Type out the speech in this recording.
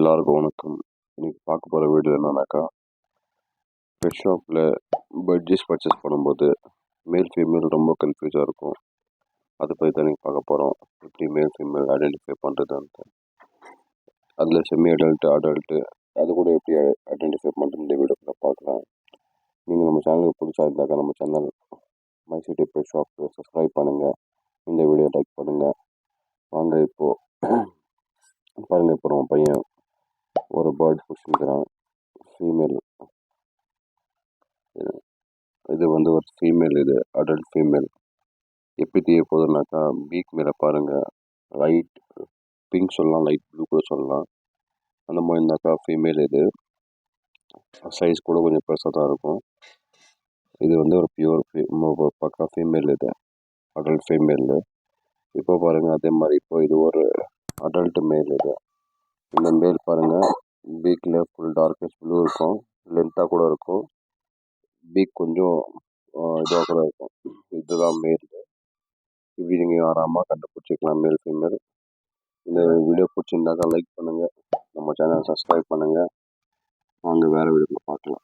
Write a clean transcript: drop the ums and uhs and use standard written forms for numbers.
எல்லாருக்கும் வணக்கம். இன்னைக்கு பார்க்க போகிற வீடியோ என்னன்னாக்கா, பெட் ஷாப்பில் பட்ஜெட் பர்ச்சேஸ் பண்ணும்போது மேல் ஃபீமேல் ரொம்ப கன்ஃபியூஸாக இருக்கும். அதை பற்றி தான் நீங்கள் பார்க்க போகிறோம். எப்படி மேல் ஃபீமேல் ஐடென்டிஃபை பண்ணுறதுன்ட்டு, அதில் செமி அடல்ட்டு அது கூட எப்படி ஐடென்டிஃபை பண்ணுறது இந்த வீடியோவில் பார்க்கலாம். நீங்கள் நம்ம சேனலுக்கு புதுசாக இருந்தாக்கா நம்ம சேனல் மை சிட்டி பெட் ஷாப்புக்கு சப்ஸ்கிரைப் பண்ணுங்கள், இந்த வீடியோ லைக் பண்ணுங்கள். வாங்க இப்போது பாருங்கள். இப்போ நம்ம பையன் ஒரு பேர்ட் பிடிச்சிருக்கிறான், ஃபீமேல். இது ஒரு ஃபீமேல், இது அடல்ட் ஃபீமேல். எப்படி தெரிய போகுதுனாக்கா, பீக் மேலே பாருங்கள், லைட் பிங்க் சொல்லலாம், லைட் ப்ளூ கூட சொல்லலாம். அந்த மாதிரி இருந்தாக்கா ஃபீமேல். இது சைஸ் கூட கொஞ்சம் பெருசாக தான் இருக்கும். இது ஒரு பியூர் பக்கா ஃபீமேல், இது அடல்ட் ஃபீமேல். இப்போ பாருங்கள் அதே மாதிரி இப்போ இது ஒரு அடல்ட் மேல். இது இந்த மேல் பாருங்கள், பீக்கில் ஃபுல் டார்க்கஸ் ப்ளூ இருக்கும், லென்த்தாக கூட இருக்கும். பீக் கொஞ்சம் இதாக கூட இருக்கும். இதுதான் மேல். இப்படி நீங்கள் ஆறாமல் கண்டுபிடிச்சிக்கலாம் மேல் ஃபீமேல். இந்த வீடியோ பிடிச்சிருந்தாக்கா லைக் பண்ணுங்கள், நம்ம சேனல் சப்ஸ்கிரைப் பண்ணுங்கள். வாங்க வேறு வீடியோவில் பார்க்கலாம்.